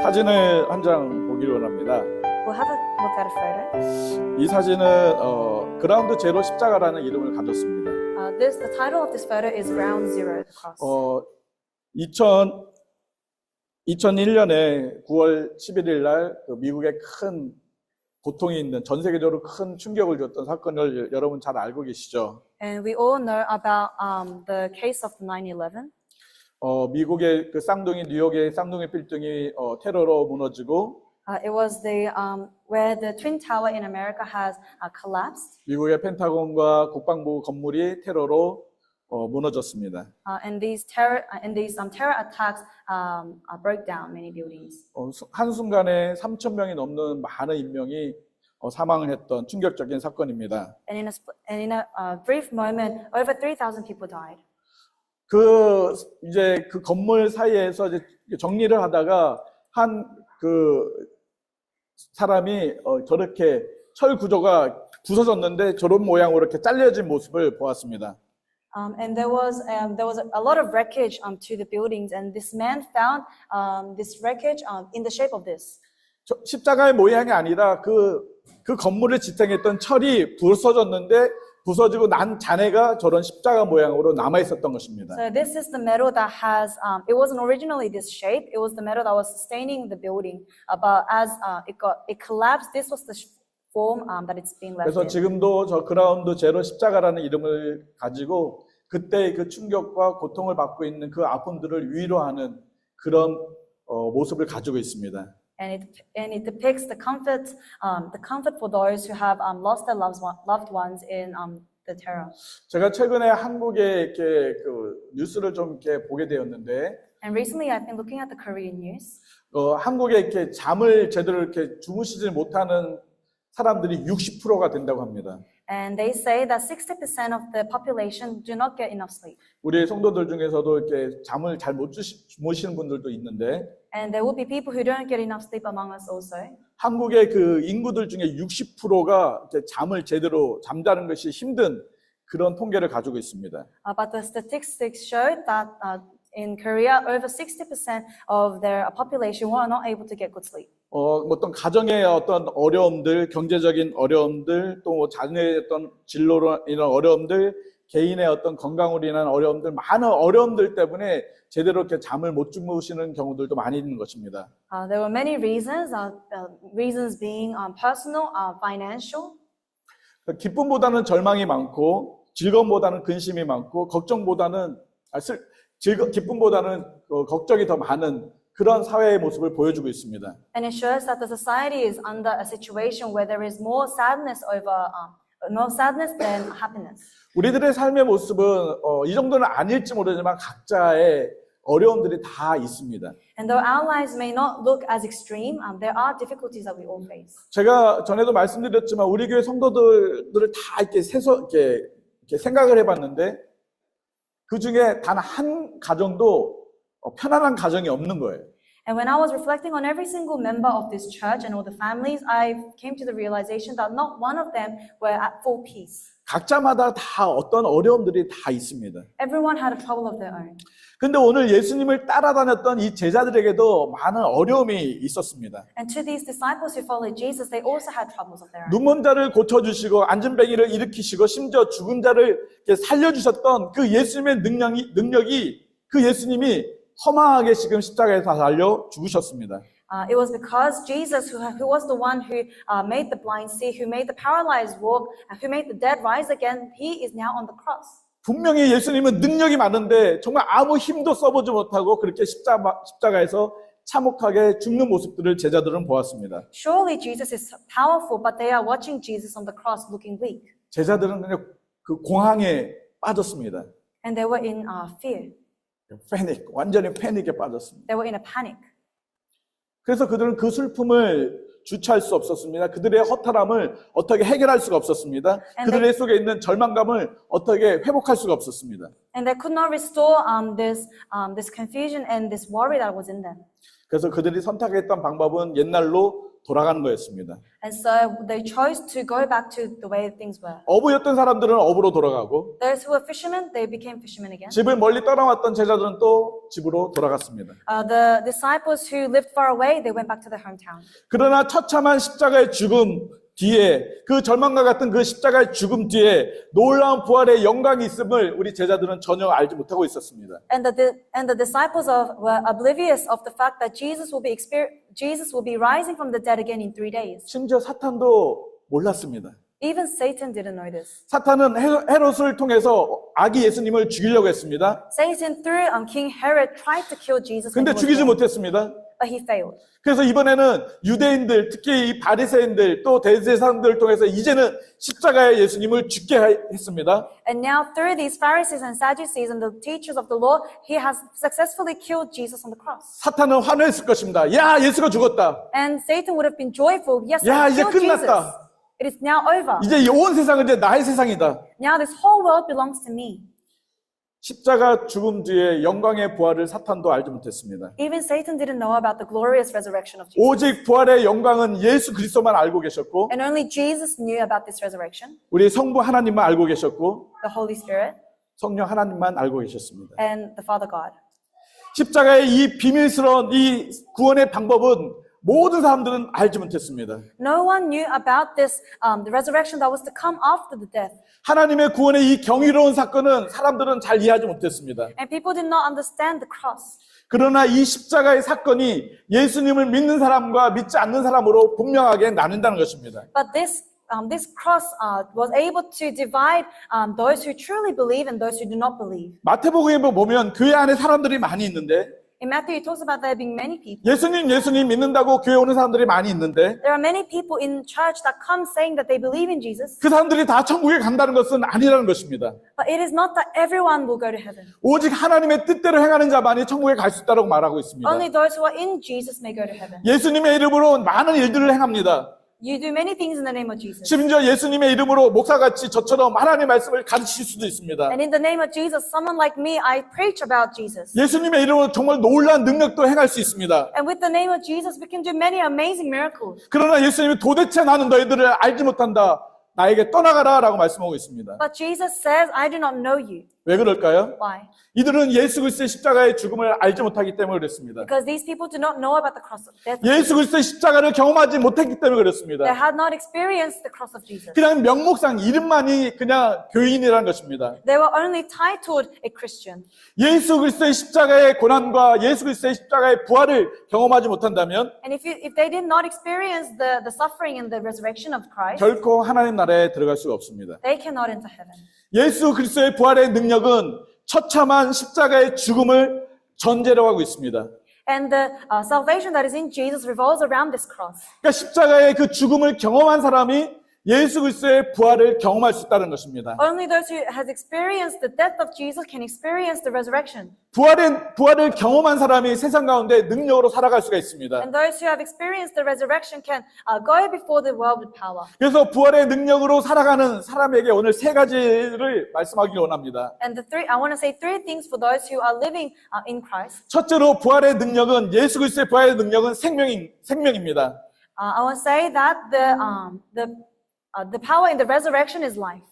사진을 한 장 보기를 원합니다. We'll have a look at a photo. 이 사진은 그라운드 제로 십자가라는 이름을 가졌습니다. The title of this photo is Ground Zero, the cross. 2001년에 9월 11일 날 미국에 큰 고통이 있는 전 세계적으로 큰 충격을 줬던 사건을 여러분 잘 알고 계시죠? And we all know about the case of 9/11. 미국의 그 쌍둥이 뉴욕의 쌍둥이 빌딩이 테러로 무너지고 It was where the Twin Tower in America has collapsed. 미국의 펜타곤과 국방부 건물이 테러로 무너졌습니다. And these terror attacks broke down many buildings. 한순간에 3,000명이 넘는 많은 인명이 사망을 했던 충격적인 사건입니다. And in a brief moment, over 3,000 people died. 이제 그 건물 사이에서 이제 정리를 하다가 그 사람이 저렇게 철 구조가 부서졌는데 저런 모양으로 이렇게 잘려진 모습을 보았습니다. And there was a lot of wreckage to the buildings, and this man found this wreckage in the shape of this. 십자가의 모양이 아니라 그 건물을 지탱했던 철이 부서지고 난 잔해가 저런 십자가 모양으로 남아 있었던 것입니다. So this is the metal that has. It wasn't originally this shape. It was the metal that was sustaining the building. But as it collapsed, this was the form that it's been left 그래서 in. 지금도 저 그라운드 제로 십자가라는 이름을 가지고 그때의 그 충격과 고통을 받고 있는 그 아픔들을 위로하는 그런 모습을 가지고 있습니다. And it depicts the comfort for those who have lost their loved ones in the terror. 제가 최근에 한국에 이렇게 그 뉴스를 좀 이렇게 보게 되었는데, And recently, I've been looking at the Korean news. 한국에 이렇게 잠을 제대로 이렇게 주무시지 못하는 사람들이 60%가 된다고 합니다. And they say that 60% of the population do not get enough sleep. 우리 성도들 중에서도 이렇게 잠을 잘 못 주무시는 분들도 있는데, And there will be people who don't get enough sleep among us also. 한국의 그 인구들 중에 60%가 잠을 제대로 잠자는 것이 힘든 그런 통계를 가지고 있습니다. But the statistics show that in Korea, over 60% of their population were not able to get good sleep. 어떤 가정의 어떤 어려움들, 경제적인 어려움들, 또 자녀의 어떤 진로로 인한 어려움들, 개인의 어떤 건강으로 인한 어려움들, 많은 어려움들 때문에 제대로 이렇게 잠을 못 주무시는 경우들도 많이 있는 것입니다. There were many reasons, reasons being personal, financial. 기쁨보다는 절망이 많고, 즐거움보다는 근심이 많고, 기쁨보다는 걱정이 더 많은 그런 사회의 모습을 보여주고 있습니다. And it shows that the society is under a situation where there is more sadness than happiness. 우리들의 삶의 모습은 이 정도는 아닐지 모르지만 각자의 어려움들이 다 있습니다. And though our lives may not look as extreme, there are difficulties that we all face. 제가 전에도 말씀드렸지만 우리 교회 성도들을 다 이렇게 이렇게 생각을 해봤는데 그 중에 단 한 가정도 편안한 가정이 없는 거예요. And when I was reflecting on every single member of this church and all the families, I came to the realization that not one of them were at full peace. 각자마다 다 어떤 어려움들이 다 있습니다. Everyone had a trouble of their own. 근데 오늘 예수님을 따라다녔던 이 제자들에게도 많은 어려움이 있었습니다. And to these disciples who followed Jesus, they also had troubles of their own. 눈먼 자를 고쳐주시고 앉은뱅이를 일으키시고 심지어 죽은 자를 살려주셨던 그 예수님의 능력이 그 예수님이 허망하게 지금 십자가에서 달려 죽으셨습니다. It was because Jesus, who was the one who made the blind see, who made the paralyzed walk, and who made the dead rise again, he is now on the cross. 분명히 예수님은 능력이 많은데 정말 아무 힘도 써보지 못하고 그렇게 십자가에서 참혹하게 죽는 모습들을 제자들은 보았습니다. Surely Jesus is powerful, but they are watching Jesus on the cross looking weak. 제자들은 그냥 그 공황에 빠졌습니다. And they were in fear. 완전히 패닉에 빠졌습니다. They were in a panic. 그래서 그들은 그 슬픔을 주체할 수 없었습니다. 그들의 허탈함을 어떻게 해결할 수가 없었습니다. 그들의 속에 있는 절망감을 어떻게 회복할 수가 없었습니다. And they could not restore this confusion and this worry that was in them. 그래서 그들이 선택했던 방법은 옛날로 돌아가는 거였습니다. And so they chose to go back to the way things were. 어부였던 사람들은 어부로 돌아가고 Those who were fishermen, they became fishermen again. 집을 멀리 떠나왔던 제자들은 또 집으로 돌아갔습니다. The disciples who lived far away, they went back to their hometown. 그러나 처참한 십자가의 죽음 뒤에 그 절망과 같은 그 십자가의 죽음 뒤에 놀라운 부활의 영광이 있음을 우리 제자들은 전혀 알지 못하고 있었습니다. And the disciples were oblivious of the fact that Jesus will be rising from the dead again in 3 days. 심지어 사탄도 몰랐습니다. Even Satan didn't know this. 사탄은 헤롯을 통해서 아기 예수님을 죽이려고 했습니다. Satan through King Herod tried to kill Jesus. when 근데 he was 죽이지 born, 못했습니다. but he failed. 그래서 이번에는 유대인들, 특히 이 바리새인들 또 대제사장들을 통해서 이제는 십자가에 예수님을 죽게 했습니다. And now through these Pharisees and Sadducees and the teachers of the law, he has successfully killed Jesus on the cross. 사탄은 환호했을 것입니다. 야, 예수가 죽었다. And Satan would have been joyful. Yes, 야, I 이제 killed Jesus. 끝났다. It is now over. 이제 온 세상은 이제 나의 세상이다. Now this whole world belongs to me. 십자가 죽음 뒤에 영광의 부활을 사탄도 알지 못했습니다. Even Satan didn't know about the glorious resurrection of Jesus. 오직 부활의 영광은 예수 그리스도만 알고 계셨고 And only Jesus knew about this resurrection, 우리 성부 하나님만 알고 계셨고 the Holy Spirit, 성령 하나님만 알고 계셨습니다. and the Father God. 십자가의 이 비밀스러운 이 구원의 방법은 모든 사람들은 알지 못했습니다. No one knew about this, the resurrection that was to come after the death. 하나님의 구원의 이 경이로운 사건은 사람들은 잘 이해하지 못했습니다. And people did not understand the cross. 그러나 이 십자가의 사건이 예수님을 믿는 사람과 믿지 않는 사람으로 분명하게 나눈다는 것입니다. But this cross was able to divide those who truly believe and those who do not believe. 마태복음에 보면 교회 안에 사람들이 많이 있는데 In Matthew, it talks about there being many people. 예수님 믿는다고 교회 오는 사람들이 많이 있는데 There are many people in church that come saying that they believe in Jesus, 그 사람들이 다 천국에 간다는 것은 아니라는 것입니다. but it is not that everyone will go to heaven. 오직 하나님의 뜻대로 행하는 자만이 천국에 갈 수 있다고 말하고 있습니다. Only those who are in Jesus may go to heaven. 예수님의 이름으로 많은 일들을 행합니다. You do many things in the name of Jesus. 심지어 예수님의 이름으로 목사같이 저처럼 하나님의 말씀을 가르칠 수도 있습니다. And in the name of Jesus, someone like me, I preach about Jesus. 예수님의 이름으로 정말 놀라운 능력도 행할 수 있습니다. And with the name of Jesus, we can do many amazing miracles. 그러나 예수님이 도대체 나는 너희들을 알지 못한다. 나에게 떠나가라 라고 말씀하고 있습니다. But Jesus says, I do not know you. 왜 그럴까요? Why? 이들은 예수 그리스도의 십자가의 죽음을 알지 못하기 때문에 그렇습니다. Because these people do not know about the cross of death. 예수 그리스도의 십자가를 경험하지 못했기 때문에 They 그렇습니다. had not experienced the cross of Jesus. 그냥 명목상 이름만이 그냥 교인이라는 것입니다. They were only titled a Christian. 예수 그리스도의 십자가의 고난과 예수 그리스도의 십자가의 부활을 경험하지 못한다면 And if they did not experience the suffering and the resurrection of Christ, 결코 하나님 나라에 들어갈 수가 없습니다. they cannot enter heaven. 예수 그리스도의 부활의 능력은 처참한 십자가의 죽음을 전제로 하고 있습니다. And the salvation that is in Jesus revolves around this cross. 그러니까 십자가의 그 죽음을 경험한 사람이 예수 그리스도의 부활을 경험할 수 있다는 것입니다. Only those who has experienced the death of Jesus can experience the resurrection. 부활을 경험한 사람이 세상 가운데 능력으로 살아갈 수가 있습니다. And those who have experienced the resurrection can go before the world with power. 그래서 부활의 능력으로 살아가는 사람에게 오늘 세 가지를 말씀하기 원합니다. And I want to say 3 things for those who are living in Christ. 첫째로 부활의 능력은 예수 그리스도의 부활의 능력은 생명입니다. I want to say that the power in the resurrection is life.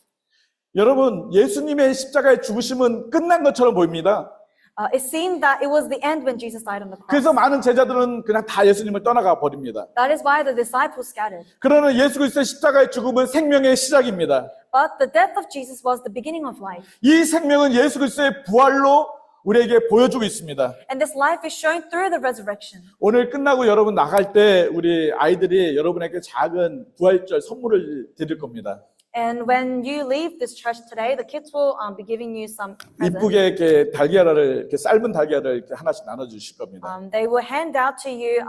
여러분, 예수님의 십자가의 죽으심은 끝난 것처럼 보입니다. It seemed that it was the end when Jesus died on the cross. 그래서 많은 제자들은 그냥 다 예수님을 떠나가 버립니다. That is why the disciples scattered. 그러나 예수 그리스도의 십자가의 죽음은 생명의 시작입니다. But the death of Jesus was the beginning of life. 이 생명은 예수 그리스도의 부활로 우리에게 보여주고 있습니다. And this life is shown through the resurrection. 오늘 끝나고 여러분 나갈 때 우리 아이들이 여러분에게 작은 부활절 선물을 드릴 겁니다. And when you leave this church today, the kids will be giving you some presents. 이쁘게 이렇게 달걀을 이렇게 삶은 달걀을 이렇게 하나씩 나눠 주실 겁니다. They will hand out to you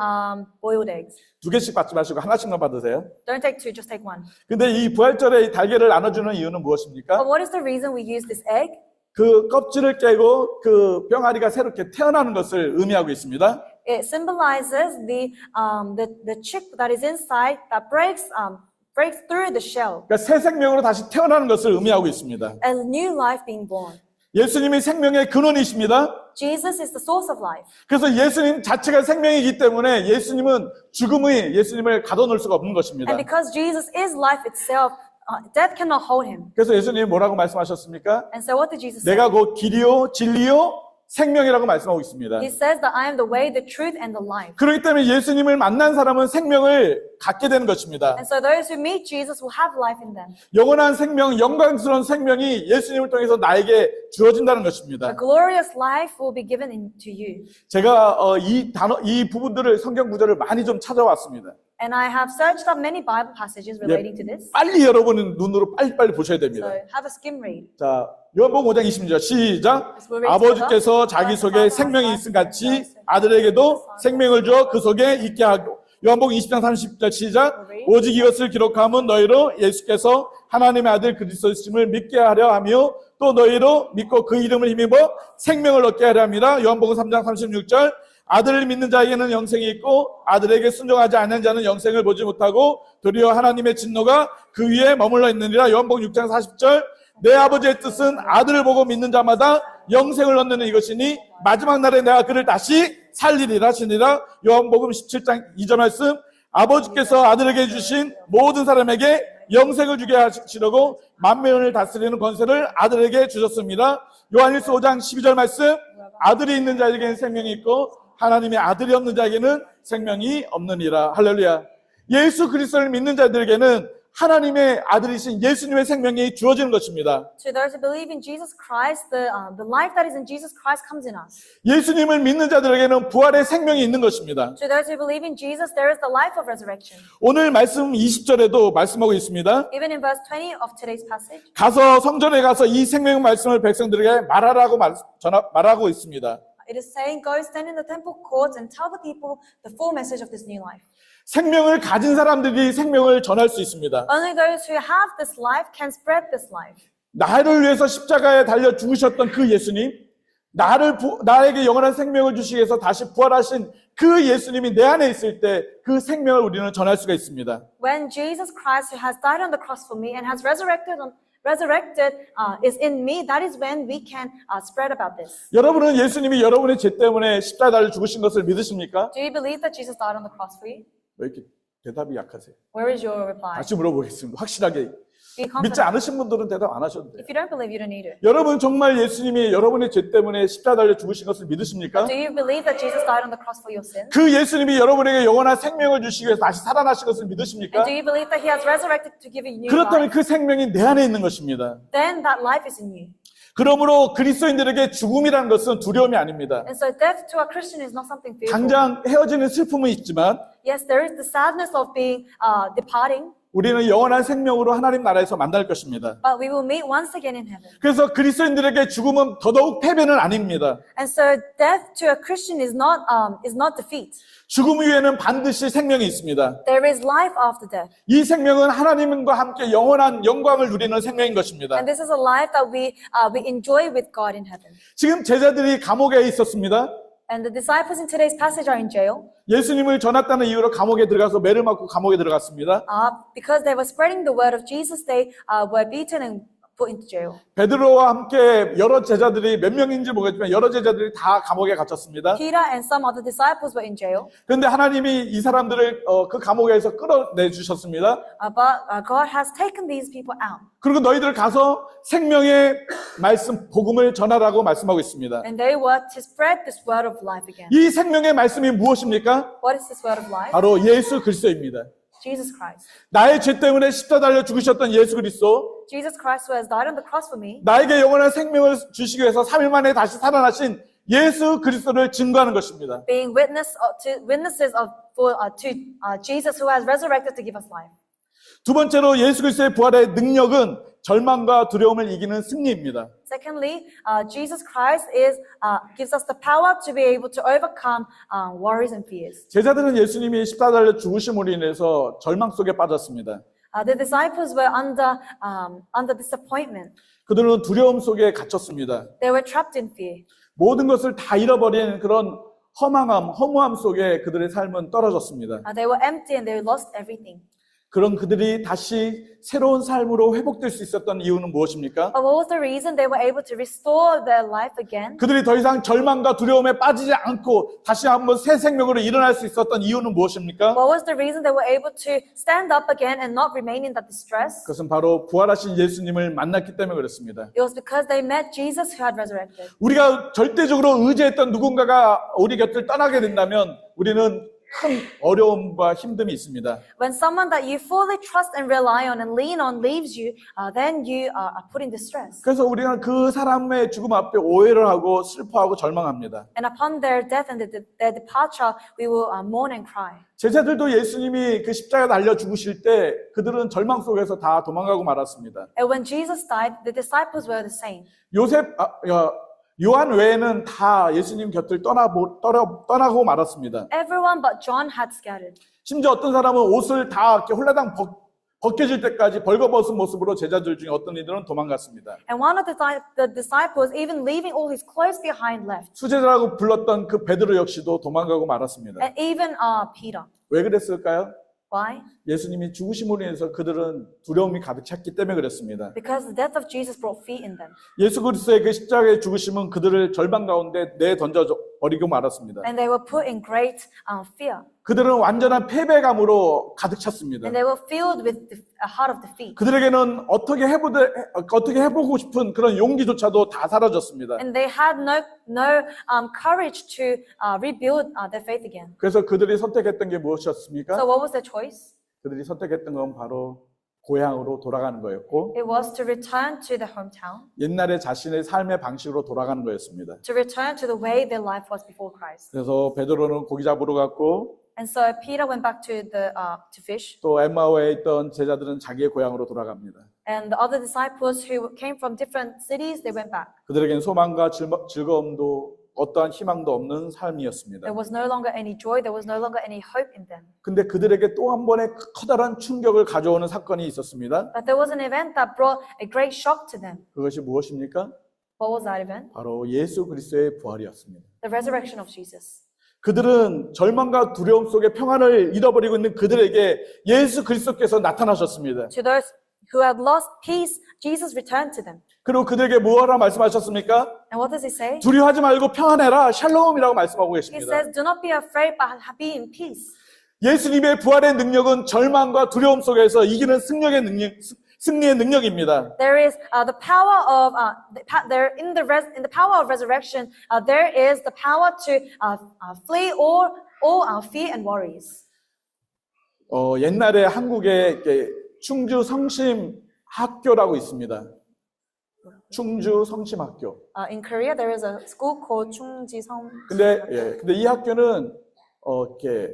boiled eggs. 2개씩 받지 마시고 하나씩만 받으세요. Don't take 2, just take 1. 근데 이 부활절에 이 달걀을 나눠주는 이유는 무엇입니까? But what is the reason we use this egg? 그 껍질을 깨고 그 병아리가 새롭게 태어나는 것을 의미하고 있습니다. It symbolizes the chick that is inside that breaks through the shell. 그러니까 새 생명으로 다시 태어나는 것을 의미하고 있습니다. A new life being born. 예수님이 생명의 근원이십니다. Jesus is the source of life. 그래서 예수님 자체가 생명이기 때문에 예수님은 죽음의 예수님을 가둬놓을 수가 없는 것입니다. And because Jesus is life itself, death cannot hold him. 그래서 예수님이 뭐라고 말씀하셨습니까? And so what did Jesus say? 내가 곧 길이요 진리요 생명이라고 말씀하고 있습니다. He says that I am the way, the truth, and the life. 그렇기 때문에 예수님을 만난 사람은 생명을 갖게 되는 것입니다. And so those who meet Jesus will have life in them. 영원한 생명, 영광스러운 생명이 예수님을 통해서 나에게 주어진다는 것입니다. A glorious life will be given to you. 제가 이 부분들을 성경 구절을 많이 좀 찾아왔습니다. And I have searched up many Bible passages relating to this. 빨리 여러분은 눈으로 빨리빨리 보셔야 So 됩니다. have a skim read. 자, 요한복음 5장 20절 시작. 아버지께서 자기 속에 생명이 있음 같이 아들에게도 생명을 주어 그 속에 있게 하고. 요한복음 20장 30절 시작. 오직 이것을 기록함은 너희로 예수께서 하나님의 아들 그리스도이심을 믿게 하려 하며 또 너희로 믿고 그 이름을 힘입어 생명을 얻게 하려 합니다. 요한복음 3장 36절. 아들을 믿는 자에게는 영생이 있고 아들에게 순종하지 않는 자는 영생을 보지 못하고 도리어 하나님의 진노가 그 위에 머물러 있느니라. 요한복음 6장 40절. 내 아버지의 뜻은 아들을 보고 믿는 자마다 영생을 얻는 이것이니 마지막 날에 내가 그를 다시 살리리라 하시니라. 요한복음 17장 2절 말씀. 아버지께서 아들에게 주신 모든 사람에게 영생을 주게 하시려고 만민을 다스리는 권세를 아들에게 주셨습니다. 요한일서 5장 12절 말씀. 아들이 있는 자에게는 생명이 있고 하나님의 아들이 없는 자에게는 생명이 없느니라. 할렐루야. 예수 그리스도를 믿는 자들에게는 하나님의 아들이신 예수님의 생명이 주어지는 것입니다. To those who believe in Jesus Christ, the life that is in Jesus Christ comes in us. 예수님을 믿는 자들에게는 부활의 생명이 있는 것입니다. To those who believe in Jesus, there is the life of resurrection. 오늘 말씀 20절에도 말씀하고 있습니다. Even in verse 20 of today's passage, 가서 성전에 가서 이 생명 말씀을 백성들에게 말하고 있습니다. it is saying, go stand in the temple courts and tell the people the full message of this new life. 생명을 가진 사람들이 생명을 전할 수 있습니다. Only those who have this life can spread this life. 나를 위해서 십자가에 달려 죽으셨던 그 예수님, 나에게 영원한 생명을 주시기 위해서 다시 부활하신 그 예수님이 내 안에 있을 때 그 생명을 우리는 전할 수가 있습니다. When Jesus Christ, who has died on the cross for me and has resurrected is in me, that is when we can spread about this. 여러분은 예수님이 여러분의 죄 때문에 십자가에 달려 죽으신 것을 믿으십니까? Do you believe that Jesus died on the cross for you? 왜 이렇게 대답이 약하세요? Where is your reply? 다시 물어보겠습니다. 확실하게. Be 믿지 confident. 않으신 분들은 대답 안 하셔도 돼요. If you don't believe, you don't need it. 여러분 정말 예수님이 여러분의 죄 때문에 십자가에 달려 죽으신 것을 믿으십니까? Do you believe that Jesus died on the cross for your sins? 그 예수님이 여러분에게 영원한 생명을 주시기 위해서 다시 살아나신 것을 믿으십니까? And do you believe that He has resurrected to give you new 그렇다면 life? 그 생명이 내 안에 있는 것입니다. Then that life is in you. 그러므로 그리스도인들에게 죽음이라는 것은 두려움이 아닙니다. And so death to a Christian is not something fearful. 당장 헤어지는 슬픔은 있지만 Yes, there is the sadness of being departing, 우리는 영원한 생명으로 하나님 나라에서 만날 것입니다. but we will meet once again in heaven. 그래서 그리스도인들에게 죽음은 더더욱 패배는 아닙니다. And so death to a Christian is not defeat. 죽음 위에는 반드시 생명이 있습니다. There is life after death. 이 생명은 하나님과 함께 영원한 영광을 누리는 생명인 것입니다. And this is a life that we enjoy with God in heaven. 지금 제자들이 감옥에 있었습니다. And the disciples in today's passage are in jail 예수님을 전했다는 이유로 감옥에 들어가서 매를 맞고 감옥에 들어갔습니다. because they were spreading the word of Jesus. They were beaten and put into jail. 베드로와 함께 여러 제자들이 몇 명인지 모르겠지만 여러 제자들이 다 감옥에 갇혔습니다. Peter and some other disciples were in jail. 그런데 하나님이 이 사람들을 그 감옥에서 끌어내 주셨습니다. But God has taken these people out. 그리고 너희들 가서 생명의 말씀, 복음을 전하라고 말씀하고 있습니다. And they were to spread this word of life again. 이 생명의 말씀이 무엇입니까? What is this word of life? 바로 예수 그리스도입니다. Jesus Christ. 나의 죄 때문에 십자가에 달려 죽으셨던 예수 그리스도, Jesus Christ who has died on the cross for me. 나에게 영원한 생명을 주시기 위해서 3일 만에 다시 살아나신 예수 그리스도를 증거하는 것입니다. Being witnesses to Jesus who has resurrected to give us life. 두 번째로 예수 그리스도의 부활의 능력은 절망과 두려움을 이기는 승리입니다. Secondly, Jesus Christ gives us the power to be able to overcome worries and fears. 제자들은 예수님이 십자가에 달려 죽으심으로 인해서 절망 속에 빠졌습니다. The disciples were under disappointment. 그들은 두려움 속에 갇혔습니다. They were trapped in fear. 모든 것을 다 잃어버린 그런 허무함 속에 그들의 삶은 떨어졌습니다. They were empty and they lost everything. 그런 그들이 다시 새로운 삶으로 회복될 수 있었던 이유는 무엇입니까? But what was the reason they were able to restore their life again? 그들이 더 이상 절망과 두려움에 빠지지 않고 다시 한번 새 생명으로 일어날 수 있었던 이유는 무엇입니까? What was the reason they were able to stand up again and not remain in that distress? 그것은 바로 부활하신 예수님을 만났기 때문에 그렇습니다. It was because they met Jesus who had resurrected. 우리가 절대적으로 의지했던 누군가가 우리 곁을 떠나게 된다면 우리는 큰 어려움과 힘듦이 있습니다. When someone that you fully trust and rely on and lean on leaves you, then you are put in distress. 그래서 우리는 그 사람의 죽음 앞에 오해를 하고 슬퍼하고 절망합니다. And upon their death and their departure, we will mourn and cry. 제자들도 예수님이 그 십자가에 달려 죽으실 때 그들은 절망 속에서 다 도망가고 말았습니다. And when Jesus died, the disciples were the same. 요한 외에는 다 예수님 곁을 떠나고 말았습니다. Everyone but John had scattered. 심지어 어떤 사람은 옷을 다 이렇게 홀라당 벗겨질 때까지 벌거벗은 모습으로 제자들 중에 어떤 이들은 도망갔습니다. And one of the disciples, even leaving all his clothes behind, left. 수제자라고 불렀던 그 베드로 역시도 도망가고 말았습니다. And even Peter. 왜 그랬을까요? Why? 예수님이 죽으심으로 인해서 그들은 두려움이 가득 찼기 때문에 그랬습니다. Because the death of Jesus brought fear in them. 예수 그리스도의 그 십자가의 죽으심은 그들을 절망 가운데 내던져 버리고 말았습니다. And they were put in great fear. 그들은 완전한 패배감으로 가득 찼습니다. And they were filled with a heart of defeat. 그들에게는 어떻게 해보고 싶은 그런 용기조차도 다 사라졌습니다. And they had no courage to rebuild their faith again. 그래서 그들이 선택했던 게 무엇이었습니까? So what was their choice? 그들이 선택했던 건 바로 고향으로 돌아가는 거였고 It was to return to their hometown, 옛날에 자신의 삶의 방식으로 돌아가는 거였습니다. to return to the way their life was before Christ. 그래서 베드로는 고기 잡으러 갔고 And so Peter went back to fish, 또 엠마오에 있던 제자들은 자기의 고향으로 돌아갑니다. and the other disciples who came from different cities, they went back. 그들에겐 소망과 즐거움도 어떠한 희망도 없는 삶이었습니다. There was no longer any joy, there was no longer any hope in them. 근데 그들에게 또 한 번의 커다란 충격을 가져오는 사건이 있었습니다. But there was an event that brought a great shock to them. 그것이 무엇입니까? What was that event? 바로 예수 그리스도의 부활이었습니다. The resurrection of Jesus. 그들은 절망과 두려움 속에 평안을 잃어버리고 있는 그들에게 예수 그리스도께서 나타나셨습니다. To those who had lost peace, Jesus returned to them. 그리고 그들에게 무엇이라 말씀하셨습니까? And what does he say? 두려워하지 말고 평안해라 샬롬이라고 말씀하고 He 계십니다. says, do not be afraid, but be in peace. 예수님의 부활의 능력은 절망과 두려움 속에서 이기는 승리의 능력입니다. There is the power of in the power of resurrection. There is the power to flee all fear and worries. 옛날에 한국에 이렇게 충주 성심 학교라고 있습니다. 충주 성심 학교. In Korea, there is a school called Chungji-seom. 근데 이 학교는 이렇게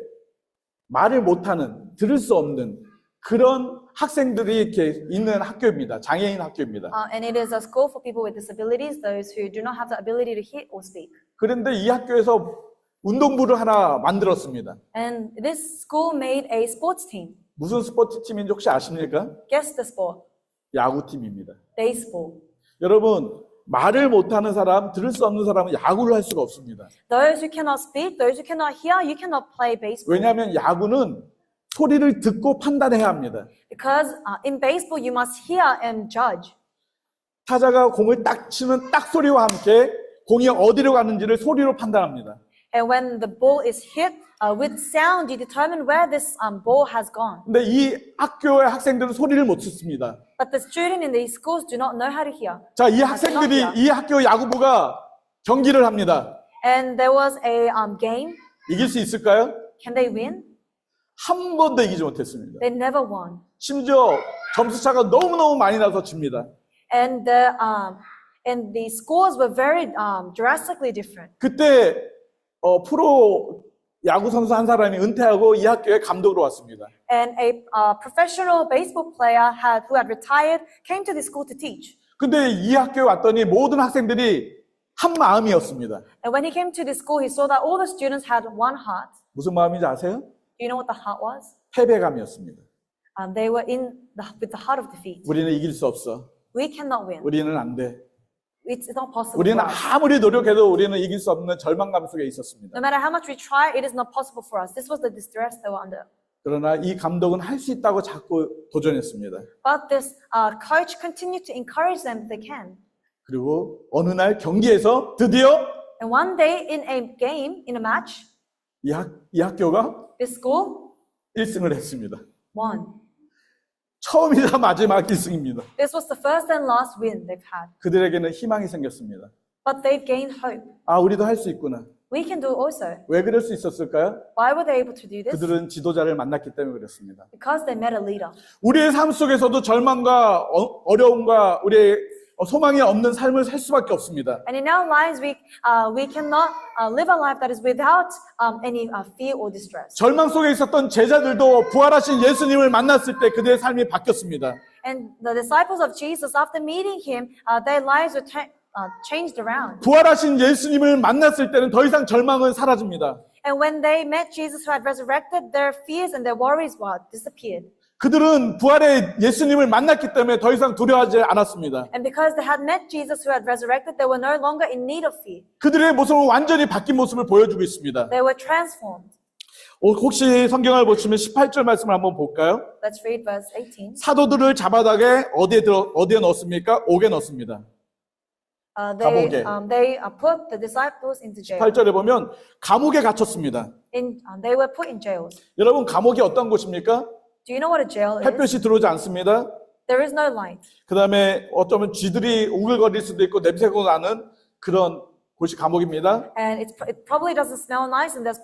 말을 못하는, 들을 수 없는 그런 학생들이 이렇게 있는 학교입니다. 장애인 학교입니다. And it is a school for people with disabilities, those who do not have the ability to hear or speak. 그런데 이 학교에서 운동부를 하나 만들었습니다. And this school made a sports team. 무슨 스포츠 팀인지 혹시 아십니까? Guess the sport. 야구팀입니다. Baseball. 여러분, 말을 못하는 사람, 들을 수 없는 사람은 야구를 할 수가 없습니다. Those who cannot speak, those who cannot hear, you cannot play baseball. 왜냐하면 야구는 소리를 듣고 판단해야 합니다. Because in baseball, you must hear and judge. 타자가 공을 딱 치면 딱 소리와 함께 공이 어디로 가는지를 소리로 판단합니다. And when the ball is hit with sound, you determine where this ball has gone. 근데 이 학교의 학생들은 소리를 못 듣습니다. But the students in these schools do not know how to hear. 자, 이 학생들이 이 학교 야구부가 경기를 합니다. And there was a game. 이길 수 있을까요? Can they win? 한 번도 이기지 못했습니다. They never won. 심지어 점수 차가 너무너무 많이 나서 집니다. And the scores were very drastically different. 그때 프로 야구 선수 한 사람이 은퇴하고 이 학교에 감독으로 왔습니다. And a professional baseball player who had retired came to the school to teach. 근데 이 학교에 왔더니 모든 학생들이 한 마음이었습니다. And when he came to the school, he saw that all the students had one heart. 무슨 마음인지 아세요? Do you know what the heart was? 패배감이었습니다. They were with the heart of defeat. 우리는 이길 수 없어. We cannot win. 우리는 안 돼. It's not possible. 우리는 For us. 아무리 노력해도 우리는 이길 수 없는 절망감 속에 있었습니다. No matter how much we try, it is not possible for us. This was the distress they were under. 그러나 이 감독은 할 수 있다고 자꾸 도전했습니다. But this coach continued to encourage them that they can. 그리고 어느 날 경기에서 드디어 And one day in a game, in a match, 이 학교가 this school 1승을 했습니다. won. 처음이자 마지막 1승입니다. This was the first and last win they've had. 그들에게는 희망이 생겼습니다. But they've gained hope. 아, 우리도 할 수 있구나. We can do it also. 왜 그럴 수 있었을까요? Why were they able to do this? 그들은 지도자를 만났기 때문에 그렇습니다. Because they met a leader. 우리의 삶 속에서도 절망과 어려움과 우리의 소망이 없는 삶을 살 수밖에 없습니다. And in our lives, we cannot live a life that is without any fear or distress. 절망 속에 있었던 제자들도 부활하신 예수님을 만났을 때 그들의 삶이 바뀌었습니다. And the disciples of Jesus, after meeting him, their lives were changed around. 부활하신 예수님을 만났을 때는 더 이상 절망은 사라집니다. And when they met Jesus who had resurrected, their fears and their worries disappeared. 그들은 부활의 예수님을 만났기 때문에 더 이상 두려워하지 않았습니다. And because they had met Jesus who had resurrected, they were no longer in need of fear. 그들의 모습은 완전히 바뀐 모습을 보여주고 있습니다. They were transformed. 혹시 성경을 보시면 18절 말씀을 한번 볼까요? Let's read verse 18. 사도들을 잡아다게 어디에 넣었습니까? 옥에 넣었습니다. They 감옥에. put the disciples into jail. 18절에 보면 감옥에 갇혔습니다. They were put in jails. 여러분, 감옥이 어떤 곳입니까? Do you know what a jail is? 햇볕이 들어오지 않습니다. There is no light. 그 다음에 어쩌면 쥐들이 우글거릴 수도 있고 냄새가 나는 그런 곳이 감옥입니다. And it probably doesn't smell nice, and there's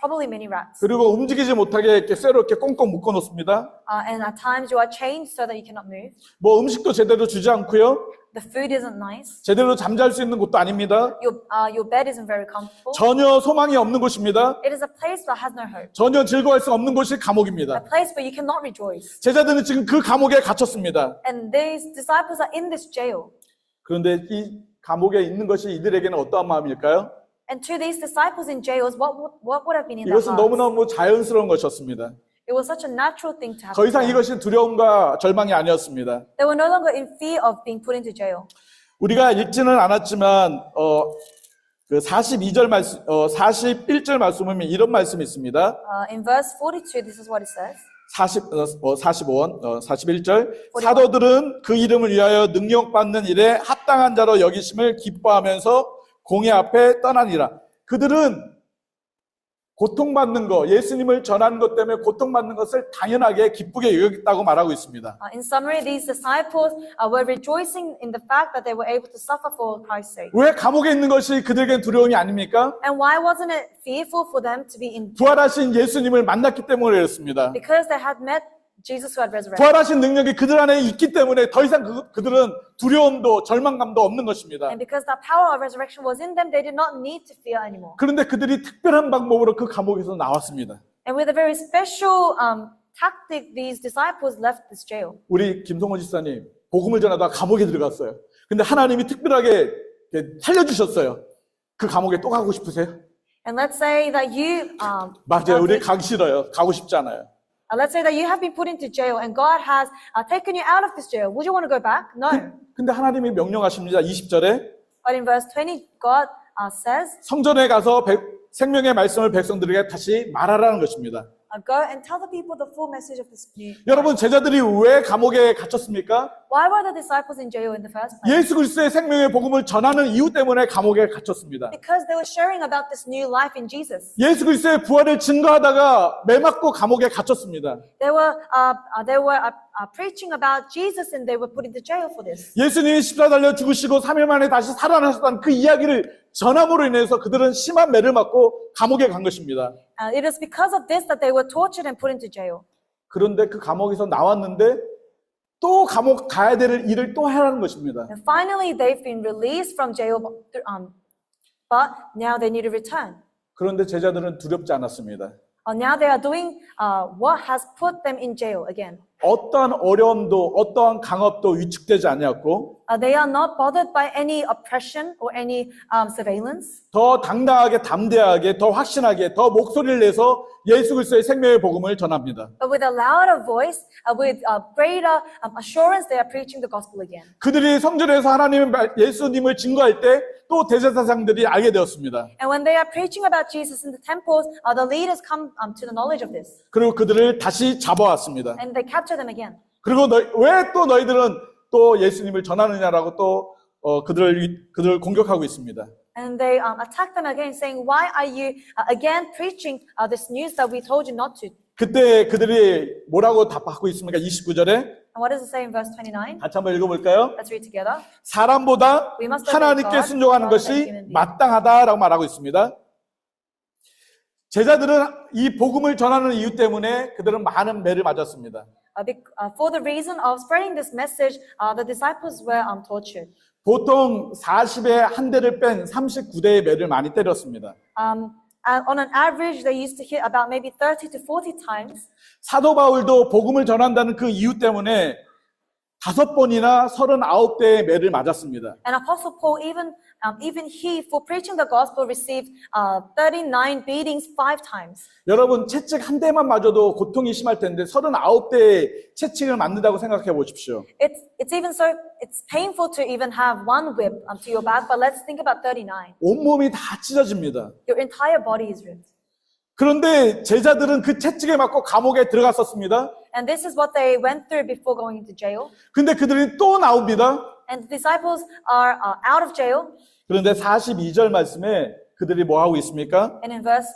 probably many rats. 그리고 움직이지 못하게 이렇게 쇠로 이렇게 꽁꽁 묶어 놓습니다. And at times you are chained so that you cannot move. 뭐 음식도 제대로 주지 않고요. The food isn't nice. 제대로 잠잘 수 있는 곳도 아닙니다. Your bed isn't very comfortable. 전혀 소망이 없는 곳입니다. It is a place that has no hope. 전혀 즐거워할 수 없는 곳이 A 감옥입니다. place where you cannot rejoice. 제자들은 지금 그 감옥에 갇혔습니다. And these disciples are in this jail. 그런데 이 감옥에 있는 것이 이들에게는 어떠한 마음일까요? And to these disciples in jails, what would have been in their 이것은 hearts? 너무너무 자연스러운 것이었습니다. It was such a natural thing to 더 happen. 이상 이것이 두려움과 절망이 아니었습니다. They were no longer in fear of being put into jail. 우리가 읽지는 않았지만 그 42절 말씀, 41절 말씀은 이런 말씀이 있습니다. In verse 42, this is what it says. 41절. 사도들은 그 이름을 위하여 능력받는 일에 합당한 자로 여기심을 기뻐하면서 공회 앞에 떠나니라. 그들은 고통받는 거, 예수님을 전하는 것 때문에 고통받는 것을 당연하게 기쁘게 여겼다고 말하고 있습니다. In summary, these disciples were rejoicing in the fact that they were able to suffer for Christ's sake. 왜 감옥에 있는 것이 그들에겐 두려움이 아닙니까? And why wasn't it fearful for them to be in? 부활하신 예수님을 만났기 때문에 그렇습니다. Because they had met Jesus who had resurrected. 부활하신 능력이 그들 안에 있기 때문에 더 이상 그들은 두려움도 절망감도 없는 것입니다. And because that power of resurrection was in them, they did not need to fear anymore. 그런데 그들이 특별한 방법으로 그 감옥에서 나왔습니다. And with a very special tactic, these disciples left this jail. 우리 김성호 집사님 복음을 전하다가 감옥에 들어갔어요. 근데 하나님이 특별하게 살려주셨어요. 그 감옥에 또 가고 싶으세요? And let's say that you 맞아요. 우리 가기 싫어요. 가고 싶지 않아요. let's say that you have been put into jail and God has taken you out of this jail. Would you want to go back? No. 근데 하나님이 명령하십니다. 20절에 But in verse 20, God says, 성전에 가서 생명의 말씀을 백성들에게 다시 말하라는 것입니다. go and tell the people the full message of this new. 여러분, 제자들이 왜 감옥에 갇혔습니까? Why were the disciples in jail in the first place? 예수 그리스도의 생명의 복음을 전하는 이유 때문에 감옥에 갇혔습니다. Because they were sharing about this new life in Jesus. 예수 그리스도의 부활을 증거하다가 매맞고 감옥에 갇혔습니다. They were preaching about Jesus and they were put into jail for this. 예수님이 십자가 달려 죽으시고 3일 만에 다시 살아나셨다는 그 이야기를 전함으로 인해서 그들은 심한 매를 맞고 감옥에 간 것입니다. It is because of this that they were tortured and put into jail. 그런데 그 감옥에서 나왔는데 또 감옥 가야 될 일을 또 하라는 것입니다. And finally, they've been released from jail, but now they need to return. 그런데 제자들은 두렵지 않았습니다. Now they are doing what has put them in jail again. 어떠한 어려움도 어떠한 강압도 위축되지 아니었고 They are not bothered by any oppression or any surveillance. 더 당당하게 담대하게 더 확신하게 더 목소리를 내서 예수 그리스도의 생명의 복음을 전합니다. But with a louder voice, with a greater assurance, they are preaching the gospel again. 그들이 성전에서 예수님을 증거할 때 또 대제사장들이 알게 되었습니다. And when they are preaching about Jesus in the temples, the leaders come to the knowledge of this. 그리고 그들을 다시 잡아왔습니다. And they capture them again. 그리고 왜 또 너희들은 또 예수님을 전하느냐라고 또 그들을 공격하고 있습니다. And they attack them again, saying, why are you again preaching this news that we told you not to? 그때 그들이 뭐라고 답하고 있습니까? 29절에 And what does it say in verse 29? 같이 한번 읽어볼까요? Let's read together. 사람보다 We must obey 하나님께 God 순종하는 rather than 것이 human beings. 마땅하다라고 말하고 있습니다. 제자들은 이 복음을 전하는 이유 때문에 그들은 많은 매를 맞았습니다. For the reason of spreading this message, the disciples were tortured. 보통 40에 한 대를 뺀 39대의 매를 많이 때렸습니다. And on an average, they used to hit about maybe 30 to 40 times. 사도 바울도 복음을 전한다는 그 이유 때문에 5번이나 39대의 매를 맞았습니다. And Apostle Paul, even he, for preaching the gospel, received 39 beatings 5 times. 여러분 채찍 한 대만 맞아도 고통이 심할 텐데 39대의 채찍을 맞는다고 생각해 보십시오. It's even so, it's painful to even have one whip to your back, but let's think about 39. 온몸이 다 찢어집니다. Your entire body is ripped. 그런데 제자들은 그 채찍에 맞고 감옥에 들어갔었습니다. And this is what they went through before going into jail. 근데 그들이 또 나옵니다. And the disciples are out of jail. 그런데 42절 말씀에 그들이 뭐 하고 있습니까? And in verse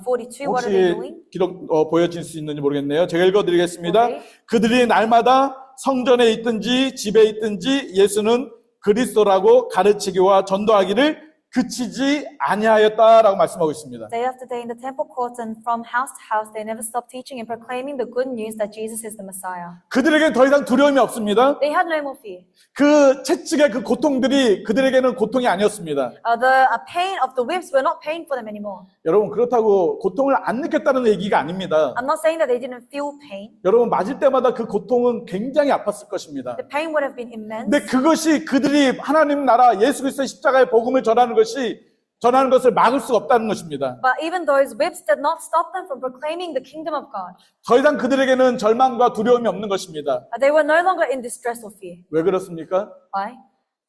42, what are they 혹시 doing? 기록 보여질 수 있는지 모르겠네요. 제가 읽어드리겠습니다. 오케이. 그들이 날마다 성전에 있든지 집에 있든지 예수는 그리스도라고 가르치기와 전도하기를 그치지 아니하였다라고 말씀하고 있습니다. Day after day in the temple courts and from house to house, they never stopped teaching and proclaiming the good news that Jesus is the Messiah. 그들에게 더 이상 두려움이 없습니다. They had no more fear. 그 채찍의 그 고통들이 그들에게는 고통이 아니었습니다. The pain of the whips were not pain for them anymore. 여러분 그렇다고 고통을 안 느꼈다는 얘기가 아닙니다. I'm not saying that they didn't feel pain. 여러분 맞을 때마다 그 고통은 굉장히 아팠을 것입니다. The pain would have been immense. 근데 그것이 그들이 하나님 나라 예수 그리스도의 십자가의 복음을 전하는 것을 막을 수가 없다는 것입니다. But even those whips did not stop them from proclaiming the kingdom of God. 더 이상 그들에게는 절망과 두려움이 없는 것입니다. They were no longer in distress or fear. 왜 그렇습니까? Why?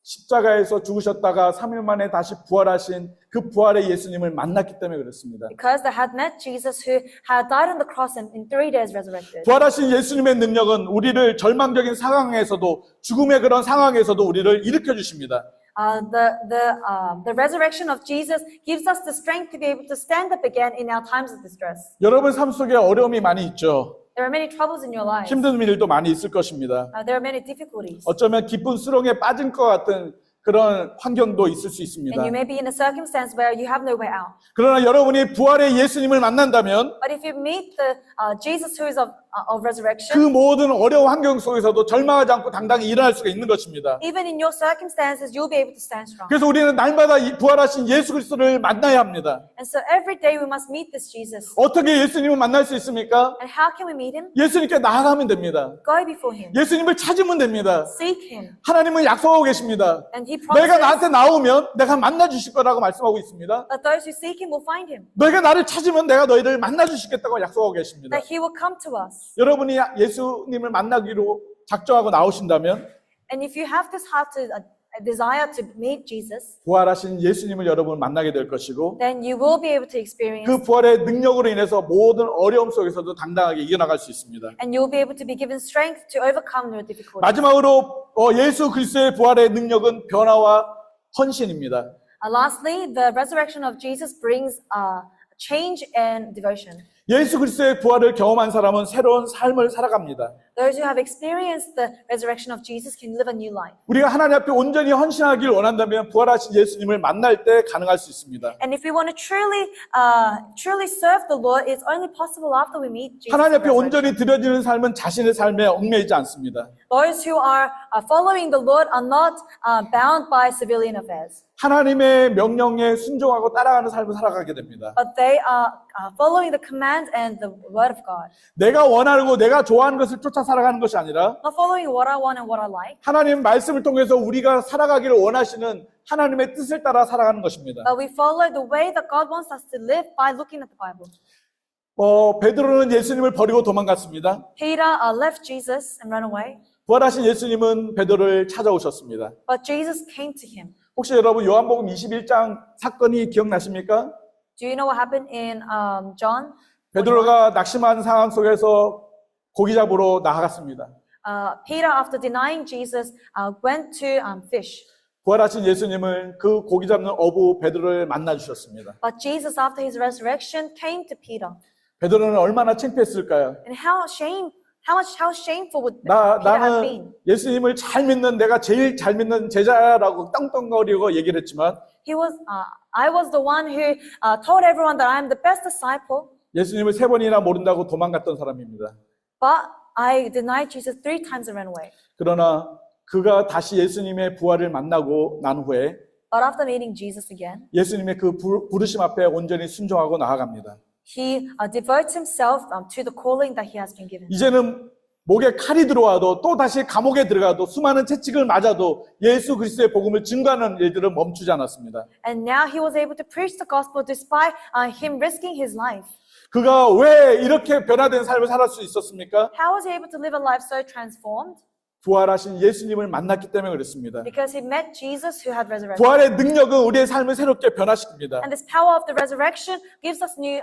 십자가에서 죽으셨다가 3일 만에 다시 부활하신 그 부활의 예수님을 만났기 때문에 그렇습니다. Because they had met Jesus who had died on the cross and in 3 days resurrected. 부활하신 예수님의 능력은 우리를 절망적인 상황에서도 죽음의 그런 상황에서도 우리를 일으켜 주십니다. The resurrection of Jesus gives us the strength to be able to stand up again in our times of distress. 여러분 삶 속에 어려움이 많이 있죠. There are many troubles in your life. 힘든 일도 많이 있을 것입니다. There are many difficulties. 어쩌면 기쁜 수렁에 빠진 것 같은 그런 환경도 있을 수 있습니다. And you may be in a circumstance where you have no way out. 그러나 여러분이 부활의 예수님을 만난다면 But if you meet the Jesus who is of 그 resurrection, 모든 어려운 환경 속에서도 절망하지 않고 당당히 일어날 수가 있는 것입니다. even in your circumstances, you'll be able to stand strong. 그래서 우리는 날마다 이 부활하신 예수 그리스도를 만나야 합니다. And so every day we must meet this Jesus. 어떻게 예수님을 만날 수 있습니까? And how can we meet him? 예수님께 나아가면 됩니다. Go before him. 예수님을 찾으면 됩니다. Seek him. 하나님은 약속하고 계십니다. And he 내가 promises 나한테 나오면 내가 만나 주실 거라고 말씀하고 있습니다. that those who seek him will find him. 너희가 나를 찾으면 내가 너희를 만나 주시겠다고 약속하고 계십니다. That he will come to us. 여러분이 예수님을 만나기로 작정하고 나오신다면 And if you have this heart to a desire to meet Jesus, 부활하신 예수님을 여러분 만나게 될 것이고 then you will be able to experience 그 부활의 능력으로 인해서 모든 어려움 속에서도 당당하게 이겨나갈 수 있습니다. and you'll be able to be given strength to overcome your difficulties. 마지막으로 예수 그리스도의 부활의 능력은 변화와 헌신입니다. Lastly, the resurrection of Jesus brings change and devotion. 예수 그리스도의 부활을 경험한 사람은 새로운 삶을 살아갑니다. Those who have experienced the resurrection of Jesus can live a new life. 우리가 하나님 앞에 온전히 헌신하길 원한다면 부활하신 예수님을 만날 때 가능할 수 있습니다. And if we want to truly serve the Lord, it's only possible after we meet Jesus. 하나님 in 앞에 resurrection. 온전히 드려지는 삶은 자신의 삶에 얽매이지 않습니다. Those who are following the Lord are not bound by civilian affairs, 하나님의 명령에 순종하고 따라가는 삶을 살아가게 됩니다. but they are following the command and the word of God. 내가 원하고 내가 좋아하는 것을 쫓아 살아가는 것이 아니라 Not following what I want and what I like, 하나님 말씀을 통해서 우리가 살아가기를 원하시는 하나님의 뜻을 따라 살아가는 것입니다. but we follow the way that God wants us to live by looking at the Bible. 베드로는 예수님을 버리고 도망갔습니다. Peter left Jesus and ran away, 부활하신 예수님은 베드로를 찾아오셨습니다. but Jesus came to him. 혹시 여러분 요한복음 21장 사건이 기억나십니까? Do you know what happened in John? 베드로가 낙심한 상황 속에서 고기 잡으러 나아갔습니다. Peter, after denying Jesus, went to fish. 부활하신 예수님은 그 고기 잡는 어부 베드로를 만나 주셨습니다. But Jesus, after his resurrection, came to Peter. 베드로는 얼마나 창피했을까요? And how shameful would Peter have 나는 been? 예수님을 잘 믿는 내가 제일 잘 믿는 제자라고 떵떵거리고 얘기를 했지만 I was the one who told everyone that I am the best disciple, 예수님을 3번이나 모른다고 도망갔던 사람입니다. but I denied Jesus 3 times and ran away. 그러나 그가 다시 예수님의 부활을 만나고 난 후에 But after meeting Jesus again, 예수님의 그 부르심 앞에 온전히 순종하고 나아갑니다. he devotes himself to the calling that he has been given. 이제는 목에 칼이 들어와도 또 다시 감옥에 들어가도 수많은 채찍을 맞아도 예수 그리스도의 복음을 증거하는 일들은 멈추지 않았습니다. And now he was able to preach the gospel despite him risking his life. 그가 왜 이렇게 변화된 삶을 살 수 있었습니까? How was he able to live a life so transformed? 부활하신 예수님을 만났기 때문에 그렇습니다. Because he met Jesus who had resurrected. 부활의 능력은 우리의 삶을 새롭게 변화시킵니다. And this power of the resurrection gives us new,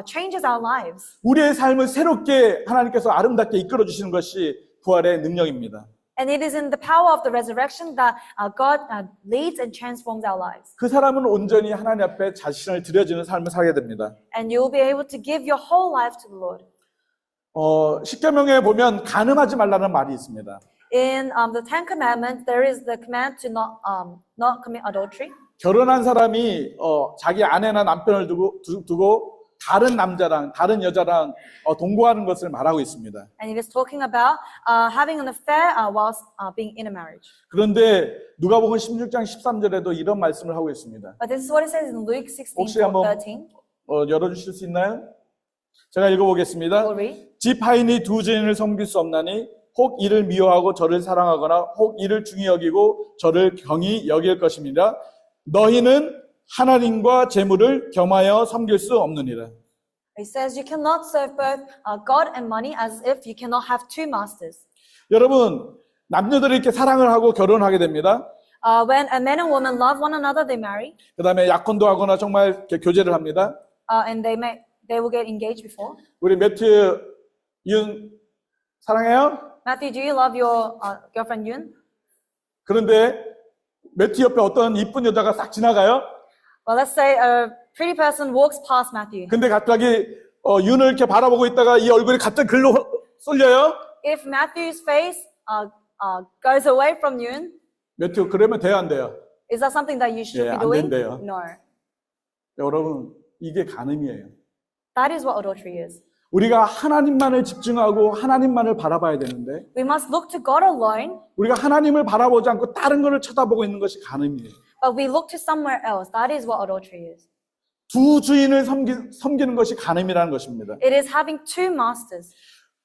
changes our lives. 우리의 삶을 새롭게 하나님께서 아름답게 이끌어 주시는 것이 부활의 능력입니다. And it is in the power of the resurrection that God leads and transforms our lives. 그 사람은 온전히 하나님 앞에 자신을 드려지는 삶을 살게 됩니다. And you will be able to give your whole life to the Lord. 십계명에 보면 간음하지 말라는 말이 있습니다. In the Ten Commandments, there is the command to not commit adultery. 결혼한 사람이 자기 아내나 남편을 두고 다른 남자랑 다른 여자랑 동거하는 것을 말하고 있습니다. And it is talking about having an affair whilst being in a marriage. 그런데 누가복음 16장 13절에도 이런 말씀을 하고 있습니다. But this is what it says in Luke 혹시 한번 16:13. 열어주실 수 있나요? 제가 읽어보겠습니다. We'll read. 집 하인이 두 주인을 섬길 수 없나니 혹 이를 미워하고 저를 사랑하거나 혹 이를 중히 여기고 저를 경히 여길 것임이라. 너희는 하나님과 재물을 겸하여 섬길 수 없느니라. It says you cannot serve both God and money as if you cannot have two masters. 여러분, 남녀들이 이렇게 사랑을 하고 결혼하게 됩니다. When a man and woman love one another, they marry, 그 다음에 약혼도 하거나 정말 이렇게 교제를 합니다. and they will get engaged before. 우리 매튜 윤 사랑해요? Matthew, do you love your girlfriend Yoon? 그런데 매튜 옆에 어떤 이쁜 여자가 싹 지나가요. Well, let's say a pretty person walks past Matthew. 근데 갑자기 윤을 이렇게 바라보고 있다가 이 얼굴이 갑자기 글로 쏠려요. If Matthew's face goes away from Yoon, 매튜 그러면 돼요, 안 돼요? is that something that you should 예, be 안 doing? 된대요. No. 여러분, 이게 간음이에요. That is what adultery is. 우리가 하나님만을 집중하고 하나님만을 바라봐야 되는데 We must look to God alone, 우리가 하나님을 바라보지 않고 다른 것을 쳐다보고 있는 것이 간음이에요. but we look to somewhere else. That is what adultery is. 두 주인을 섬기는 것이 간음이라는 것입니다. It is having two masters.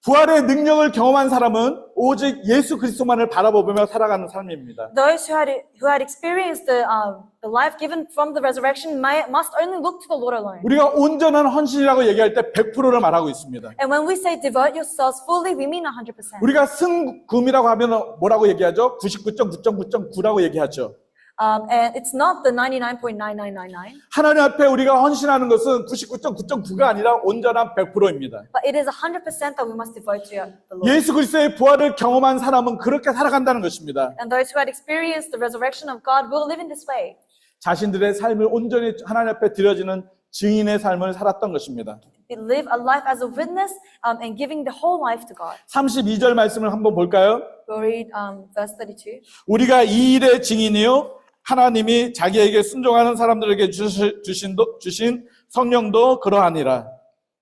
부활의 능력을 경험한 사람은 오직 예수 그리스도만을 바라보며 살아가는 삶입니다. Those who had experienced the life given from the resurrection must only look to the Lord alone. 우리가 온전한 헌신이라고 얘기할 때 100%를 말하고 있습니다. And when we say devote yourselves fully, we mean 100%. 우리가 승금이라고 하면 뭐라고 얘기하죠? 99.9.9라고 얘기하죠. And it's not the 99.9999, 하나님 앞에 우리가 헌신하는 것은 99.9.9가 아니라 온전한 100%입니다. but it is 100% that we must devote to the Lord. 예수 그리스도의 부활을 경험한 사람은 그렇게 살아간다는 것입니다. And those who had experienced the resurrection of God will live in this way. 자신들의 삶을 온전히 하나님 앞에 드려지는 증인의 삶을 살았던 것입니다. They live a life as a witness and giving the whole life to God. 32절 말씀을 한번 볼까요? We'll read verse 32. 우리가 이 일의 증인이요 하나님이 자기에게 순종하는 사람들에게 주신 성령도 그러하니라.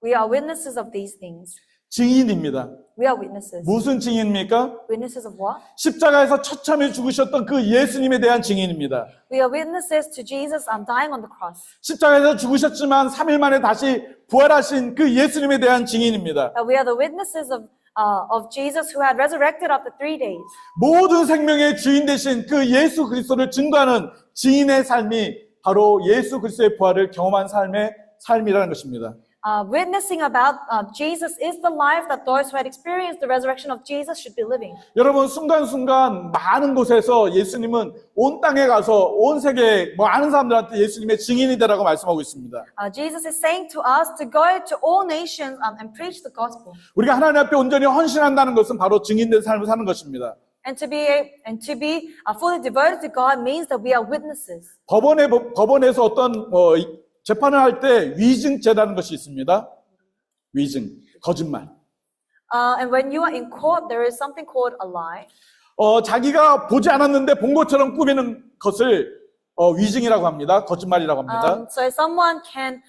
We are witnesses of these things. 증인입니다. We are witnesses. 무슨 증인입니까? Witnesses of what? 십자가에서 처참히 죽으셨던 그 예수님에 대한 증인입니다. We are witnesses to Jesus dying on the cross. 십자가에서 죽으셨지만 3일 만에 다시 부활하신 그 예수님에 대한 증인입니다. We are the witnesses of Jesus who had resurrected after 3 days. 모든 생명의 주인 되신 그 예수 그리스도를 증거하는 증인의 삶이 바로 예수 그리스도의 부활을 경험한 삶의 삶이라는 것입니다. witnessing about Jesus is the life that those who had experienced the resurrection of Jesus should be living. 여러분 순간순간 많은 곳에서 예수님은 온 땅에 가서 온 세계 많은 사람들한테 예수님의 증인이 되라고 말씀하고 있습니다. Jesus is saying to us to go to all nations and preach the gospel. 우리가 하나님 앞에 온전히 헌신한다는 것은 바로 증인된 삶을 사는 것입니다. And to be fully devoted to God means that we are witnesses. 법원에서 어떤 재판을 할 때 위증죄라는 것이 있습니다. 위증, 거짓말. And when you are in court, there is something called a lie. 자기가 보지 않았는데 본 것처럼 꾸미는 것을 위증이라고 합니다. 거짓말이라고 합니다. So someone can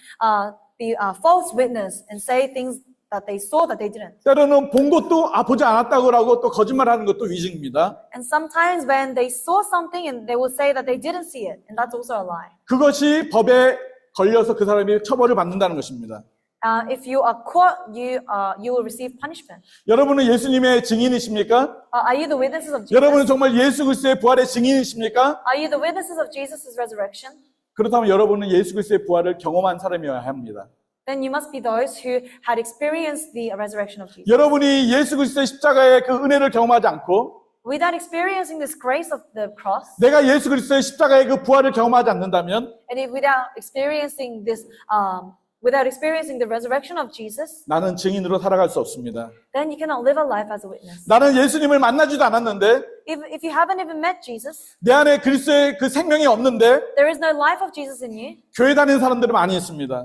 be a false witness and say things that they saw that they didn't. 때로는 본 것도 보지 않았다고 하고 또 거짓말하는 것도 위증입니다. And sometimes when they saw something and they will say that they didn't see it, and that's also a lie. 그것이 법에 걸려서 그 사람이 처벌을 받는다는 것입니다. If you are caught, you will receive punishment. 여러분은 예수님의 증인이십니까? Are you the witnesses of Jesus? 여러분은 정말 예수 그리스도의 부활의 증인이십니까? Are you the witnesses of Jesus' resurrection? 그렇다면 여러분은 예수 그리스도의 부활을 경험한 사람이어야 합니다. Then you must be those who had experienced the resurrection of Jesus. 여러분이 예수 그리스도의 십자가의 그 은혜를 경험하지 않고 Without experiencing this grace of the cross, 내가 예수 그리스도의 십자가의 그 부활을 경험하지 않는다면 and if without experiencing the resurrection of Jesus, 나는 증인으로 살아갈 수 없습니다. then you cannot live a life as a witness. 나는 예수님을 만나지도 않았는데 If you haven't even met Jesus, 내 안에 그리스도의 그 생명이 없는데 there is no life of Jesus in you. 교회 다니는 사람들이 많이 있습니다.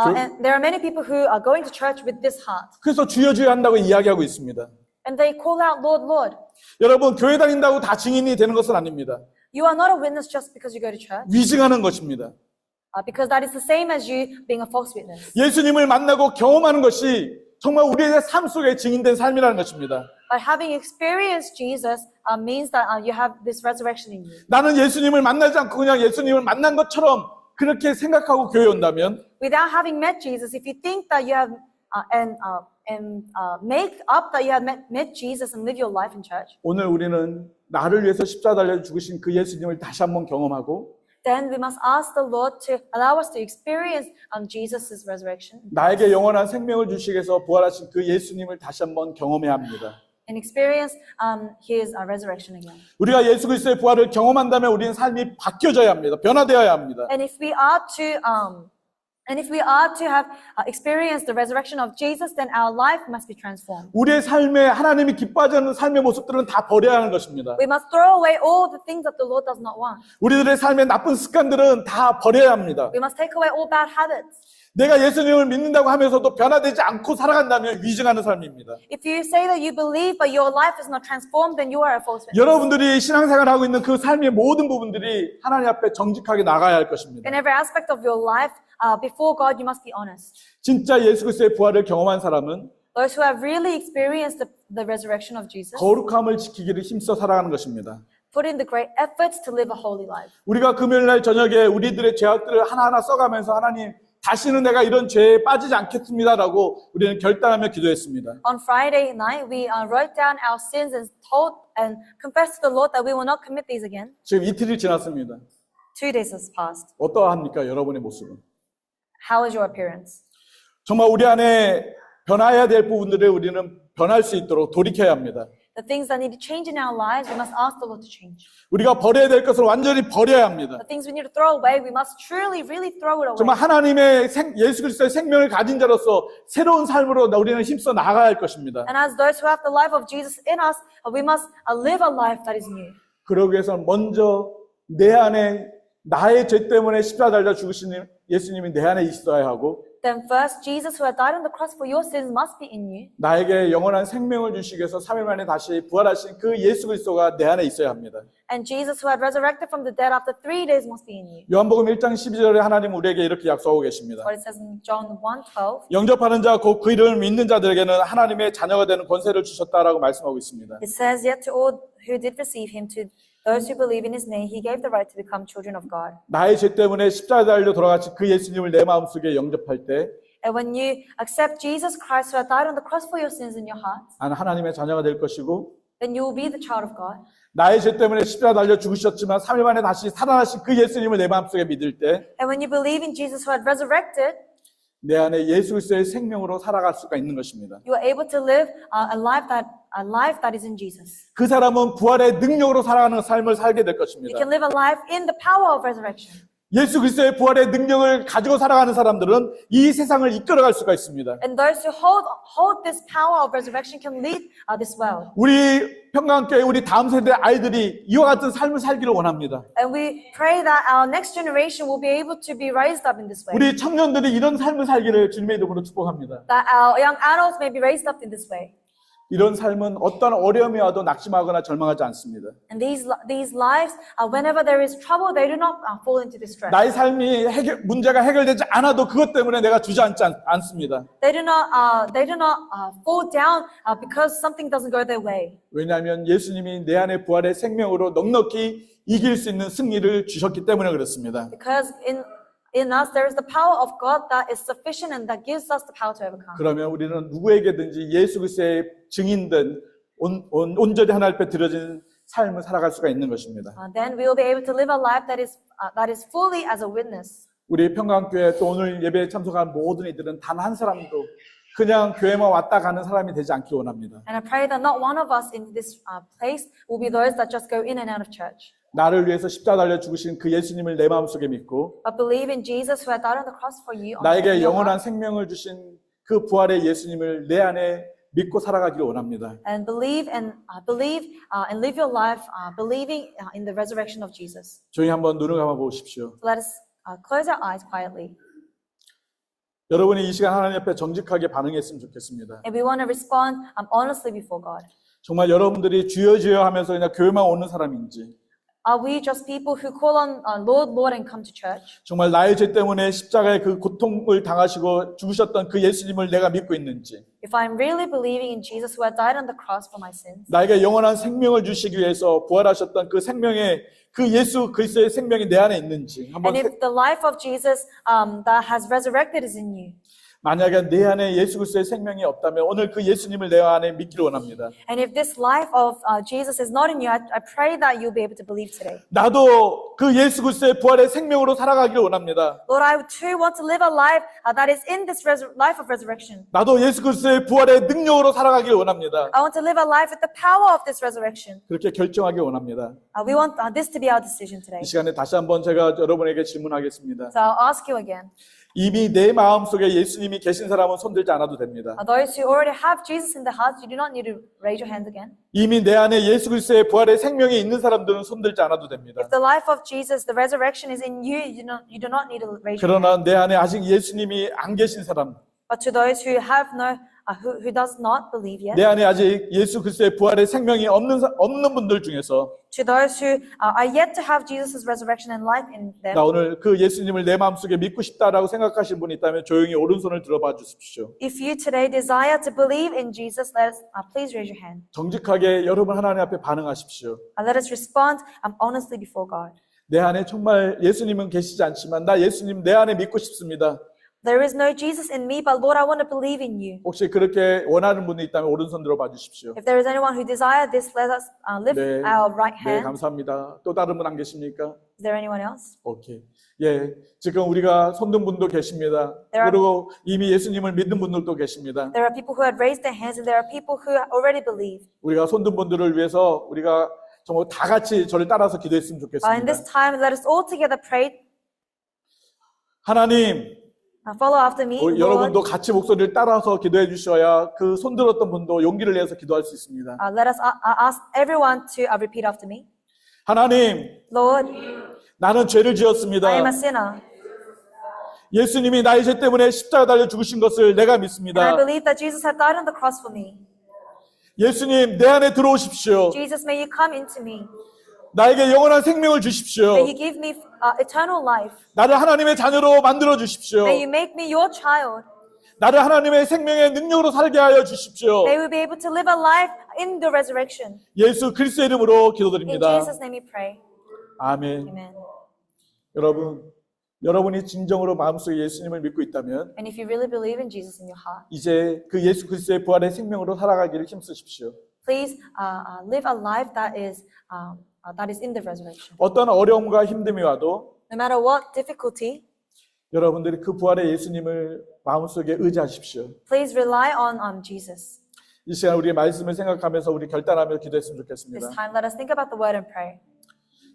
And there are many people who are going to church with this heart, 그래서 주여 주여 한다고 이야기하고 있습니다. and they call out, Lord, Lord. 여러분 교회 다닌다고 다 증인이 되는 것은 아닙니다. You are not a witness just because you go to church, 위증하는 것입니다. because that is the same as you being a false witness. 예수님을 만나고 경험하는 것이 정말 우리의 삶 속에 증인된 삶이라는 것입니다. But having experienced Jesus means that you have this resurrection in you. 나는 예수님을 만나지 않고 그냥 예수님을 만난 것처럼 그렇게 생각하고 교회에 온다면 Without having met Jesus, if you think that you have make up that you have met Jesus and live your life in church, 오늘 우리는 나를 위해서 십자가 달려 죽으신 그 예수님을 다시 한번 경험하고 then we must ask the Lord to allow us to experience Jesus' resurrection 나에게 영원한 생명을 주시기 위해서 부활하신 그 예수님을 다시 한번 경험해야 합니다. and experience His resurrection again. 우리가 예수 그리스도의 부활을 경험한다면 우리는 삶이 바뀌어져야 합니다. 변화되어야 합니다. And if we are to have experienced the resurrection of Jesus, then our life must be transformed. 우리의 삶에 하나님이 기뻐하지 않는 삶의 모습들은 다 버려야 하는 것입니다. We must throw away all the things that the Lord does not want. 우리들의 삶의 나쁜 습관들은 다 버려야 합니다. We must take away all bad habits. 내가 예수님을 믿는다고 하면서도 변화되지 않고 살아간다면 위증하는 삶입니다. If you say that you believe but your life is not transformed, then you are a false witness. 여러분들이 신앙생활을 하고 있는 그 삶의 모든 부분들이 하나님 앞에 정직하게 나가야 할 것입니다. In every aspect of your life, before God, you must be honest. 진짜 예수 그리스도의 부활을 경험한 사람은 Those who have really experienced the resurrection of Jesus, 거룩함을 지키기를 힘써 살아가는 것입니다. put in the great efforts to live a holy life. 우리가 금요일날 저녁에 우리들의 죄악들을 하나하나 써가면서 하나님 다시는 내가 이런 죄에 빠지지 않겠습니다라고 우리는 결단하며 기도했습니다. On Friday night, we wrote down our sins and told and confessed to the Lord that we will not commit these again. 지금 이틀이 지났습니다. 2 days has passed. 어떠합니까? 여러분의 모습은? How is your appearance? 정말 우리 안에 변화해야 될 부분들을 우리는 변할 수 있도록 돌이켜야 합니다. The things that need to change in our lives, we must ask the Lord to change. 우리가 버려야 될 것을 완전히 버려야 합니다. The things we need to throw away, we must truly, really throw it away. 정말 하나님의 예수 그리스도의 생명을 가진 자로서 새로운 삶으로 우리는 힘써 나아가야 할 것입니다. And as those who have the life of Jesus in us, we must live a life that is new. 그러기 위해서는 먼저 내 안에 나의 죄 때문에 십자가 달려 죽으신 예수님이 내 안에 있어야 하고 Then first, Jesus who had died on the cross for your sins must be in you. 나에게 영원한 생명을 주시기 위해서 3일 만에 다시 부활하신 그 예수 그리스도가 내 안에 있어야 합니다. And Jesus who had resurrected from the dead after 3 days must be in you. 요한복음 1장 12절에 하나님 우리에게 이렇게 약속하고 계십니다. What it says in John 1:12. 영접하는 자 곧 그 이름을 믿는 자들에게는 하나님의 자녀가 되는 권세를 주셨다라고 말씀하고 있습니다. It says, yet to all who did receive him, to those who believe in his name, he gave the right to become children of God. 나의 죄 때문에 십자가에 달려 돌아가신 그 예수님을 내 마음속에 영접할 때 And when you accept Jesus Christ who had died on the cross for your sins in your heart, 나는 하나님의 자녀가 될 것이고 then you will be the child of God. 나의 죄 때문에 십자가 달려 죽으셨지만 3일 만에 다시 살아나신 그 예수님을 내 마음속에 믿을 때 And when you believe in Jesus who had resurrected, 내 안에 예수 그리스도의 생명으로 살아갈 수가 있는 것입니다. You are able to live a life that is in Jesus. 그 사람은 부활의 능력으로 살아가는 삶을 살게 될 You 것입니다. can live a life in the power of resurrection. 예수 그리스도의 부활의 능력을 가지고 살아가는 사람들은 이 세상을 이끌어갈 수가 있습니다. And those who hold this power of resurrection can lead this world. 우리 평강교회 우리 다음 세대 아이들이 이와 같은 삶을 살기를 원합니다. And we pray that our next generation will be able to be raised up in this way. 우리 청년들이 이런 삶을 살기를 주님의 이름으로 축복합니다. That our young adults may be raised up in this way. 이런 삶은 어떤 어려움이 와도 낙심하거나 절망하지 않습니다. And these lives, whenever there is trouble, they do not fall into distress. 나의 삶이 문제가 해결되지 않아도 그것 때문에 내가 주저앉지 않습니다. They do not fall down because something doesn't go their way. 왜냐하면 예수님이 내 안에 부활의 생명으로 넉넉히 이길 수 있는 승리를 주셨기 때문에 그렇습니다. Because in us there is the power of God that is sufficient and that gives us the power to overcome. 그러면 우리는 누구에게든지 예수 그리스도의 증인된 온전히 하나님 앞에 드려진 삶을 살아갈 수가 있는 것입니다. Then we will be able to live a life that is fully as a witness. 우리 평강교회 또 오늘 예배에 참석한 모든 이들은 단 한 사람도 그냥 교회만 왔다 가는 사람이 되지 않기 원합니다. And I pray that not one of us in this place will be those that just go in and out of church. 나를 위해서 십자가 달려 죽으신 그 예수님을 내 마음속에 믿고 But believe in Jesus who had died on the cross for you. 나에게 영원한 생명을 주신 그 부활의 예수님을 내 안에 믿고 살아가기를 원합니다. And believe and live your life believing in the resurrection of Jesus. 조용히 한번 눈을 감아 보십시오. So let us close our eyes quietly. 여러분이 이 시간 하나님 앞에 정직하게 반응했으면 좋겠습니다. And we want to respond honestly before God. 정말 여러분들이 주여 주여 하면서 그냥 교회만 오는 사람인지 Are we just people who call on Lord, Lord and come to church? 정말 나의 죄 때문에 십자가의 그 고통을 당하시고 죽으셨던 그 예수님을 내가 믿고 있는지 If I'm really believing in Jesus who had died on the cross for my sins, 나에게 영원한 생명을 주시기 위해서 부활하셨던 그 생명의 그 예수 그리스도의 생명이 내 안에 있는지 한번 and if the life of Jesus that has resurrected is in you, 만약에 내 안에 예수 그리스도의 생명이 없다면 오늘 그 예수님을 내 안에 믿기를 원합니다. and if this life of Jesus is not in you, I pray that you'll be able to believe today. 나도 그 예수 그리스도의 부활의 생명으로 살아가기를 원합니다. Lord, I too want to live a life that is in this life of resurrection. 나도 예수 그리스도의 부활의 능력으로 살아가기를 원합니다. I want to live a life with the power of this resurrection. 그렇게 결정하기 원합니다. We want this to be our decision today. 이 시간에 다시 한번 제가 여러분에게 질문하겠습니다. So I'll ask you again. 이미 내 마음속에 예수님이 계신 사람은 손들지 않아도 됩니다. Those who already have Jesus in the heart, you do not need to raise your hands again. 이미 내 안에 예수 그리스도의 부활의 생명이 있는 사람들은 손들지 않아도 됩니다. If the life of Jesus, the resurrection is in you, you do not need to raise your hand. 그러나 내 안에 아직 예수님이 안 계신 사람, But to those who have who does not believe yet, 내 안에 아직 예수 그리스도의 부활의 생명이 없는 분들 중에서 to those who are yet to have Jesus' resurrection and life in them, 나 오늘 그 예수님을 내 마음속에 믿고 싶다라고 생각하시는 분이 있다면 조용히 오른손을 들어봐 주십시오. if you today desire to believe in Jesus, please raise your hand. 정직하게 여러분 하나님 앞에 반응하십시오. Let us respond honestly before God. 내 안에 정말 예수님은 계시지 않지만 나 예수님 내 안에 믿고 싶습니다. There is no Jesus in me, but Lord, I want to believe in you. 혹시 그렇게 원하는 분이 있다면 오른손 들어봐 주십시오. If there is anyone who desires this, let us lift 네, our right 네, hand. 감사합니다. 또 다른 분 안 계십니까? Is there anyone else? 오케이. 예, 지금 우리가 손든 분도 계십니다. There are- 그리고 이미 예수님을 믿는 분들도 계십니다. There are people who had raised their hands, and there are people who already believe. 우리가 손든 분들을 위해서 우리가 정말 다 같이 저를 따라서 기도했으면 In this 좋겠습니다. time, let us all together pray. 하나님, Follow after me, Lord. 여러분도 같이 목소리를 따라서 기도해 주셔야 그 손들었던 분도 용기를 내서 기도할 수 있습니다. Let us ask everyone to repeat after me. 하나님, Lord, 나는 죄를 지었습니다. I am a sinner, 예수님이 나의 죄 때문에 십자가 달려 죽으신 것을 내가 and I 믿습니다. believe that Jesus had died on the cross for me. 예수님, 내 안에 들어오십시오. Jesus, may you come into me. 나에게 영원한 생명을 주십시오. May you give me eternal life. 나를 하나님의 자녀로 만들어 주십시오. May you make me your child. 나를 하나님의 생명의 능력으로 살게 하여 주십시오. May we be able to live a life in the resurrection. 예수 그리스도의 이름으로 In 기도드립니다. Jesus' name we pray. 아멘. Amen. 여러분이 진정으로 마음속에 예수님을 믿고 있다면 And if you really believe in Jesus in your heart, 이제 그 예수 그리스도의 부활의 생명으로 살아가기를 힘쓰십시오. please live a life that is in the resurrection. 어떤 어려움과 힘듦이 와도 No matter what difficulty, 여러분들이 그 부활의 예수님을 마음속에 의지하십시오. Please rely on Jesus. 이 시간 우리의 말씀을 생각하면서 우리 결단하며 기도했으면 좋겠습니다. This time, let us think about the word and pray.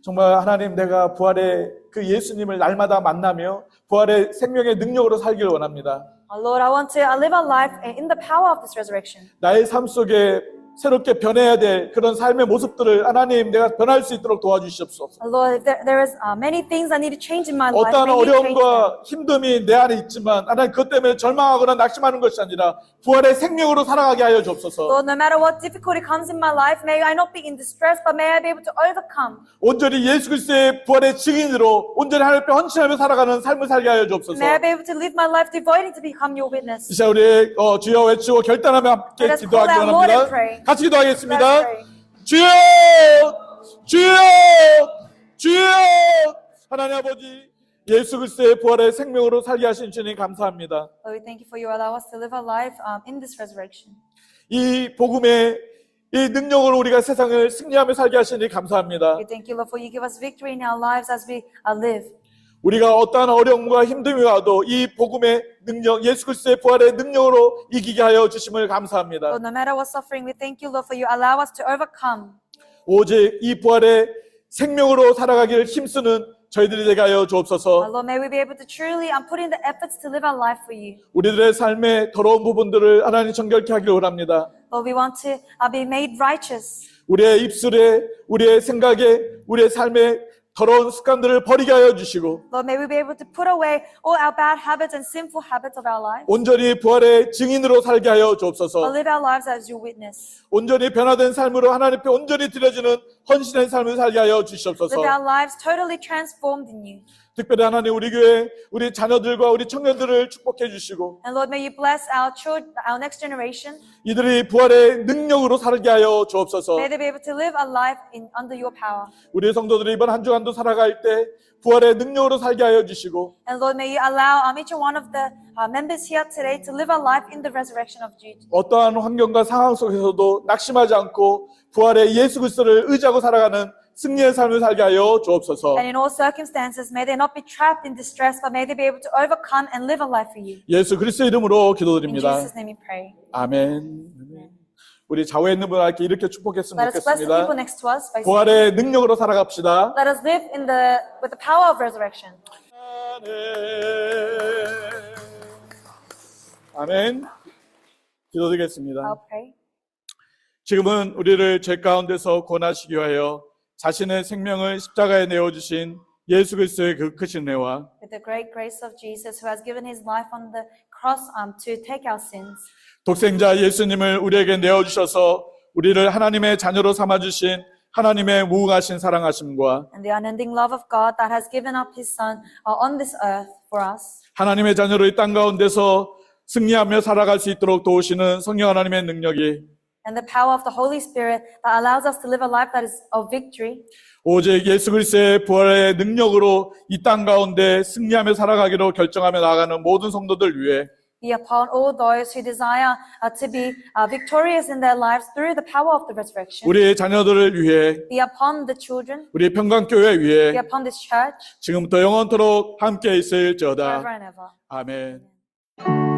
정말 하나님, 내가 부활의 그 예수님을 날마다 만나며 부활의 생명의 능력으로 살기를 원합니다. Lord, I want to live a life in the power of this resurrection. 나의 삶 속에 새롭게 변해야 될 그런 삶의 모습들을 하나님, 내가 변할 수 있도록 도와주시옵소서. Lord, there is many things I need to change in my life. 어떠한 May you change them. 어려움과 힘듦이 내 안에 있지만 하나님, 그것 때문에 절망하거나 낙심하는 것이 아니라 부활의 생명으로 살아가게 하여 주옵소서. Lord, no matter what difficulty comes in my life, may I not be in distress, but may I be able to overcome. 온전히 예수 그리스도의 부활의 증인으로 온전히 하나님 앞에 헌신하며 살아가는 삶을 살게 하여 주옵소서. May I be able to live my life devoted to become your witness. 이 시간 우리 주여 외치고 결단하며 함께 Let us call 기도하기 out, Lord, and 원합니다. pray. 같이 Let 기도하겠습니다. us pray. 주여, 주여, 주여. 하나님 아버지, 예수 그리스도의 부활의 생명으로 살게 하신 주님 감사합니다. Lord, we thank you for you allow us to live our life in this resurrection. 이 복음의 이 능력으로 우리가 세상을 승리하며 살게 하시니 감사합니다. We thank you, Lord, for you give us victory in our lives as we live. 우리가 어떠한 어려움과 힘듦이 와도 이 복음의 능력, 예수 그리스도의 부활의 능력으로 이기게 하여 주심을 감사합니다. Lord, no matter what suffering, we thank you, Lord, for you allow us to overcome. 오직 이 부활의 생명으로 살아가기를 힘쓰는 저희들이 되게 하여 주옵소서. Lord, may we be able to truly put in the efforts to live our life for you. 우리들의 삶의 더러운 부분들을 하나님 정결케 하기를 원합니다. Lord, we want to be made righteous. 우리의 입술에, 우리의 생각에, 우리의 삶의 더러운 습관들을 버리게 하여 주시고 Lord, may we be able to put away all our bad habits and sinful habits of our lives. 온전히 부활의 증인으로 살게 하여 Or 주옵소서. live our lives as your witness. 온전히 변화된 삶으로 하나님 앞에 온전히 드려지는 헌신된 삶을 살게 하여 주시옵소서. Live our lives totally transformed in you. 특별히 하나님, 우리 교회 우리 자녀들과 우리 청년들을 축복해 주시고 And Lord, may you bless our children, our next generation. 이들이 부활의 능력으로 살게 하여 주옵소서. May they be able to live a life under your power. 우리 성도들이 이번 한 주간도 살아갈 때 부활의 능력으로 살게 하여 주시고 And Lord, may you allow each one of the members here today to live a life in the resurrection of Jesus. 어떠한 환경과 상황 속에서도 낙심하지 않고 부활의 예수 그리스도를 의지하고 살아가는 승리의 삶을 살게 하여 주옵소서. And in all circumstances, may they not be trapped in distress, but may they be able to overcome and live a life for you. 예수 그리스도 이름으로 In 기도드립니다. Jesus' name we pray. 아멘. 우리 좌우에 있는 분에게 이렇게 축복했으면 Let us bless the people 좋겠습니다. next to us by saying, 부활의 능력으로 살아갑시다. let us live with the power of resurrection. 아멘. 기도드리겠습니다. I'll pray. 지금은 우리를 죄 가운데서 구원하시기 위하여 자신의 생명을 십자가에 내어주신 예수 그리스도의 그 크신 은혜와 With the great grace of Jesus, who has given his life on the cross to take our sins, 독생자 예수님을 우리에게 내어주셔서 우리를 하나님의 자녀로 삼아주신 하나님의 무궁하신 사랑하심과 and the unending love of God that has given up his Son on this earth for us, 하나님의 자녀로 이 땅 가운데서 승리하며 살아갈 수 있도록 도우시는 성령 하나님의 능력이 and the power of the Holy Spirit that allows us to live a life that is of victory, 오직 예수 그리스도의 부활의 능력으로 이 땅 가운데 승리하며 살아가기로 결정하며 나아가는 모든 성도들 위해 be upon all those who desire to be victorious in their lives through the power of the resurrection, 우리의 자녀들을 위해 be upon the children, 우리의 평강교회 be 위해 upon this church, 지금부터 영원토록 함께 있을지어다. forever and ever. 아멘.